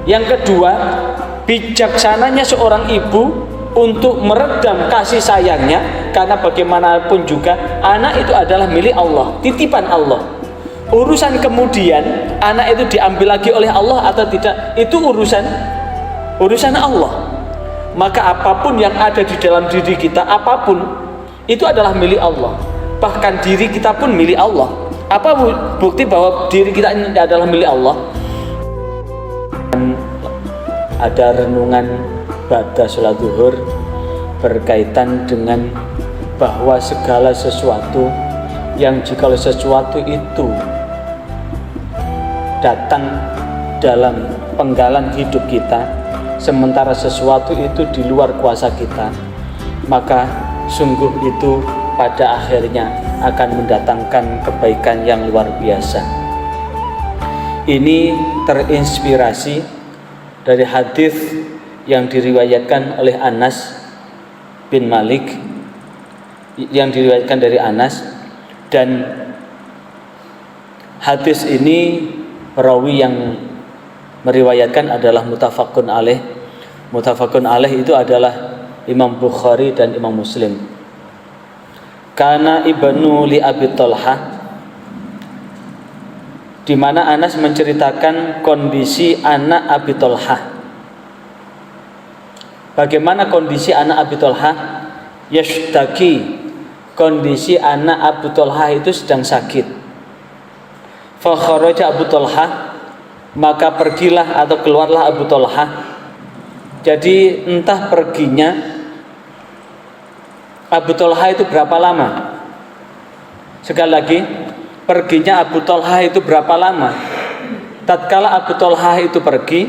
Yang kedua, bijaksananya seorang ibu untuk meredam kasih sayangnya, karena bagaimanapun juga anak itu adalah milik Allah, titipan Allah. Urusan kemudian anak itu diambil lagi oleh Allah atau tidak, itu urusan Allah. Maka apapun yang ada di dalam diri kita, apapun itu adalah milik Allah. Bahkan diri kita pun milik Allah. Apa bukti bahwa diri kita ini adalah milik Allah? Ada renungan ba'da sholat zuhur berkaitan dengan bahwa segala sesuatu yang jika sesuatu itu datang dalam penggalan hidup kita, sementara sesuatu itu di luar kuasa kita, maka sungguh itu pada akhirnya akan mendatangkan kebaikan yang luar biasa. Ini terinspirasi dari hadis yang diriwayatkan oleh Anas bin Malik, dan hadis ini perawi yang meriwayatkan adalah muttafaqun alaih. Muttafaqun alaih itu adalah Imam Bukhari dan Imam Muslim. Kana ibnu li Abi Thalhah, di mana Anas menceritakan kondisi anak Abi Thalhah. Bagaimana kondisi anak Abi Thalhah? Yashtaki, kondisi anak Abu Thalhah itu sedang sakit. Fa kharaja Abu Thalhah, maka pergilah atau keluarlah Abu Thalhah. Jadi entah perginya Abu Thalhah itu berapa lama. Sekali lagi, perginya Abu Thalhah itu berapa lama? Tatkala Abu Thalhah itu pergi,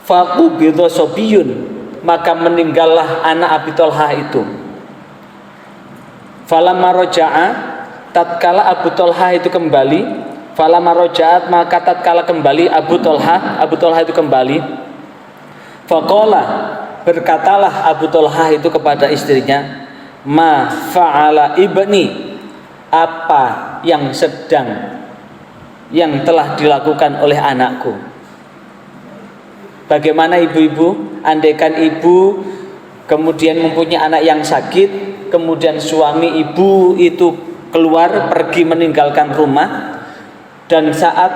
faqubidha sobiyun, maka meninggallah anak Abi Thalhah itu. Falamma raja'a, tatkala Abu Thalhah itu kembali, falamma raja'at, maka tatkala kembali Abu Thalhah itu kembali, faqala, berkatalah Abu Thalhah itu kepada istrinya, ma fa'ala ibni, apa yang telah dilakukan oleh anakku. Bagaimana ibu-ibu, andaikan ibu kemudian mempunyai anak yang sakit, kemudian suami ibu itu keluar pergi meninggalkan rumah, dan saat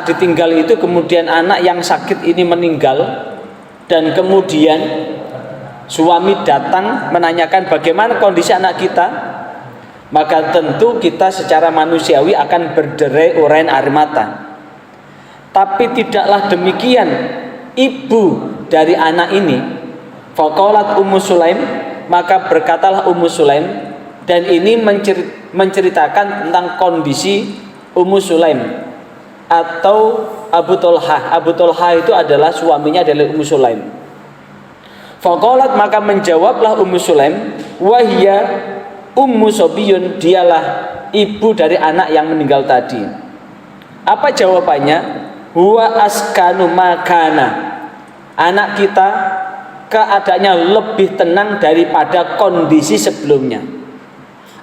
ditinggal itu kemudian anak yang sakit ini meninggal, dan kemudian suami datang menanyakan bagaimana kondisi anak kita, maka tentu kita secara manusiawi akan berderai urayan air mata. Tapi tidaklah demikian ibu dari anak ini. Faqalat Ummu Sulaim, maka berkatalah Ummu Sulaim, dan ini menceritakan tentang kondisi Ummu Sulaim atau Abu Thalhah. Abu Thalhah itu adalah suaminya dari Ummu Sulaim. Faqalat, maka menjawablah Ummu Sulaim, wahia Ummu Sobiyun, dialah ibu dari anak yang meninggal tadi. Apa jawabannya? Huwa askanu makana, anak kita keadaannya lebih tenang daripada kondisi sebelumnya.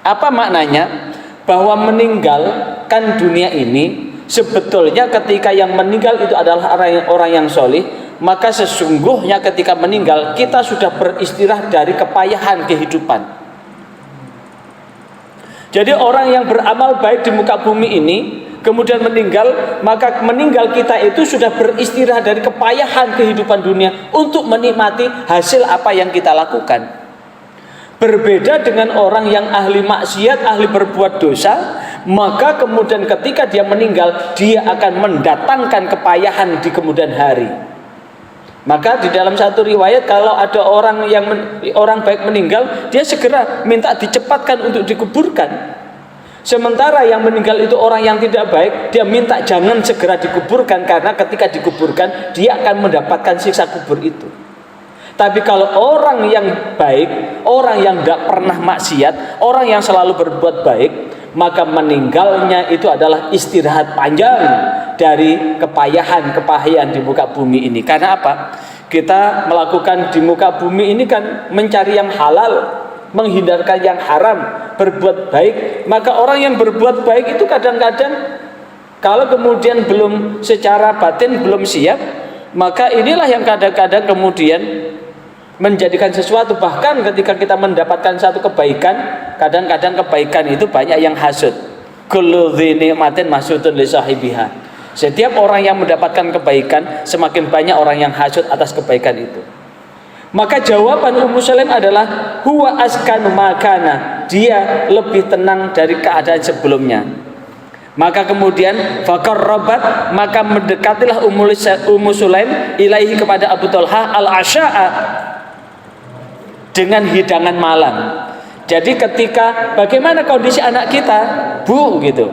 Apa maknanya? Bahwa meninggalkan dunia ini, sebetulnya ketika yang meninggal itu adalah orang yang solih, maka sesungguhnya ketika meninggal kita sudah beristirahat dari kepayahan kehidupan. Jadi orang yang beramal baik di muka bumi ini kemudian meninggal, maka meninggal kita itu sudah beristirahat dari kepayahan kehidupan dunia untuk menikmati hasil apa yang kita lakukan. Berbeda dengan orang yang ahli maksiat, ahli berbuat dosa, maka kemudian ketika dia meninggal, dia akan mendatangkan kepayahan di kemudian hari. Maka di dalam satu riwayat, kalau ada orang baik meninggal, dia segera minta dicepatkan untuk dikuburkan. Sementara yang meninggal itu orang yang tidak baik, dia minta jangan segera dikuburkan, karena ketika dikuburkan dia akan mendapatkan siksa kubur itu. Tapi kalau orang yang baik, orang yang tidak pernah maksiat, orang yang selalu berbuat baik, maka meninggalnya itu adalah istirahat panjang dari kepayahan di muka bumi ini. Karena apa? Kita melakukan di muka bumi ini kan mencari yang halal, menghindarkan yang haram, berbuat baik. Maka orang yang berbuat baik itu kadang-kadang Kalau kemudian belum secara batin belum siap, maka inilah yang kadang-kadang kemudian menjadikan sesuatu. Bahkan ketika kita mendapatkan satu kebaikan, kadang-kadang kebaikan itu banyak yang hasud. Kullu dzi ni'matin mahsudun li sahibiha. Setiap orang yang mendapatkan kebaikan, semakin banyak orang yang hasud atas kebaikan itu. Maka jawaban Ummu Sulaim adalah huwa askanu makana, dia lebih tenang dari keadaan sebelumnya. Maka kemudian faqarrabat, maka mendekatilah Ummu Sulaim ilaihi kepada Abu Thalhah al-asya'a, dengan hidangan malam. Jadi ketika bagaimana kondisi anak kita, Bu, gitu.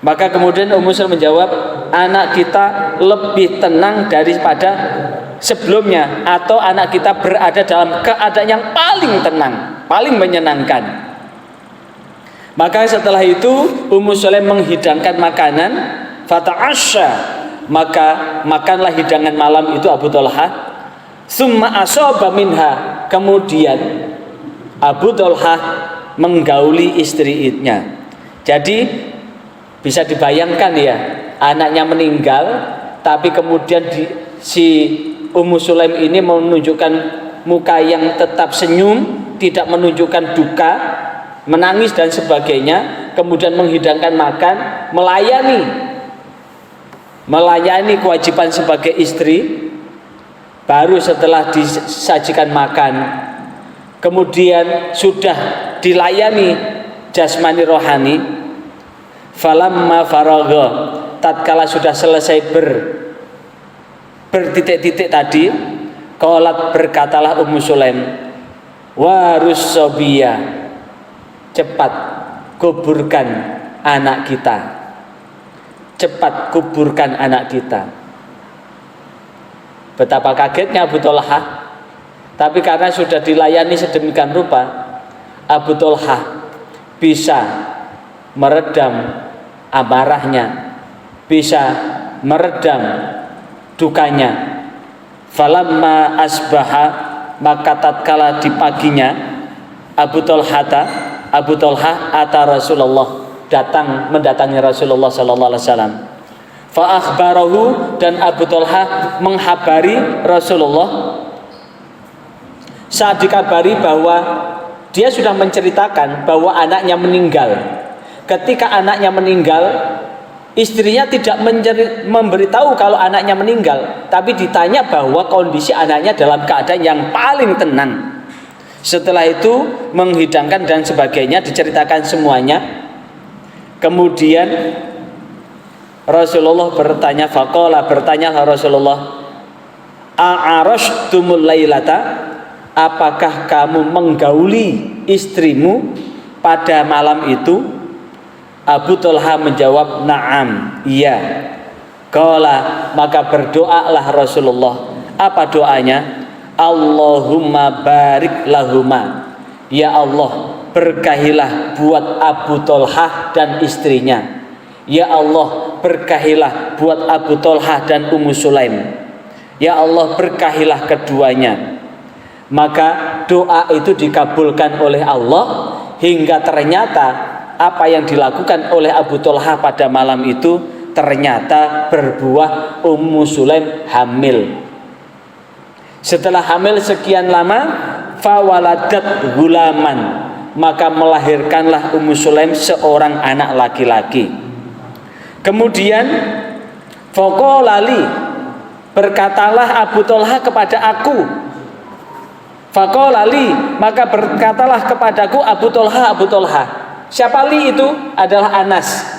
Maka kemudian Ummu Sulaim menjawab, anak kita lebih tenang daripada sebelumnya, atau anak kita berada dalam keadaan yang paling tenang, paling menyenangkan. Maka setelah itu Ummu Sulaim menghidangkan makanan, fata'asya, maka makanlah hidangan malam itu Abu Thalhah. Summa asaba minha, kemudian Abu Thalhah menggauli istrinya. Jadi bisa dibayangkan ya, anaknya meninggal, tapi kemudian si Ummu Sulaim ini menunjukkan muka yang tetap senyum, tidak menunjukkan duka, menangis dan sebagainya, kemudian menghidangkan makan, melayani kewajiban sebagai istri. Baru setelah disajikan makan, kemudian sudah dilayani jasmani rohani, falamma faragha, tatkala sudah selesai bertitik-titik tadi, qalat, berkatalah Ummu Sulaim, warus sobiyah, cepat kuburkan anak kita, cepat kuburkan anak kita. Betapa kagetnya Abu Thalhah, tapi karena sudah dilayani sedemikian rupa, Abu Thalhah bisa meredam amarahnya, bisa meredam dukanya. Falamma asbaha, maka tatkala di paginya Abu Thalhah ata Rasulullah, mendatangi Rasulullah sallallahu alaihi wasallam. Fa akhbarahu, dan Abu Thalhah menghabari Rasulullah. Saat dikabari bahwa dia sudah menceritakan bahwa anaknya meninggal. Ketika anaknya meninggal, istrinya tidak memberitahu kalau anaknya meninggal, tapi ditanya bahwa kondisi anaknya dalam keadaan yang paling tenang. Setelah itu menghidangkan dan sebagainya, diceritakan semuanya. Kemudian Rasulullah bertanya, bertanyalah Rasulullah, a'arashtumul lailata, apakah kamu menggauli istrimu pada malam itu? Abu Thalhah menjawab, na'am, iya. Qala, maka berdoalah Rasulullah. Apa doanya? Allahumma barik lahuma, ya Allah, berkahilah buat Abu Thalhah dan istrinya. Ya Allah, berkahilah buat Abu Thalhah dan Ummu Sulaim. Ya Allah, berkahilah keduanya. Maka doa itu dikabulkan oleh Allah, hingga ternyata apa yang dilakukan oleh Abu Thalhah pada malam itu ternyata berbuah. Ummu Sulaim hamil. Setelah hamil sekian lama, fawaladat gulaman, maka melahirkanlah Ummu Sulaim seorang anak laki-laki. Kemudian faqolali, berkatalah Abu Thalhah kepada aku. Faqolali, maka berkatalah kepadaku Abu Thalhah. Siapa li itu? Adalah Anas.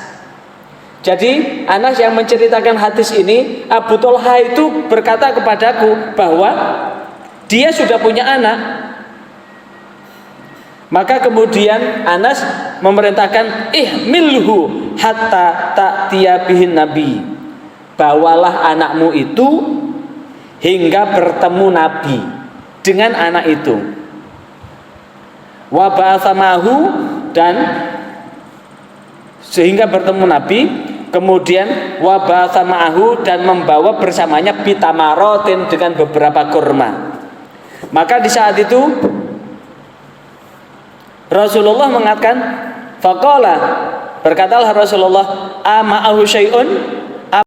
Jadi Anas yang menceritakan hadis ini, Abu Thalhah itu berkata kepadaku bahwa dia sudah punya anak. Maka kemudian Anas memerintahkan, ihmilhu hatta ta'tiya bihin nabi, bawalah anakmu itu hingga bertemu Nabi dengan anak itu. Wa ba'atsamahu, dan sehingga bertemu Nabi, kemudian wa ba'atsamahu, dan membawa bersamanya bitamarotin, dengan beberapa kurma. Maka di saat itu Rasulullah mengatakan, faqala, Berkatalah Rasulullah, "Ama'ahu syai'un?"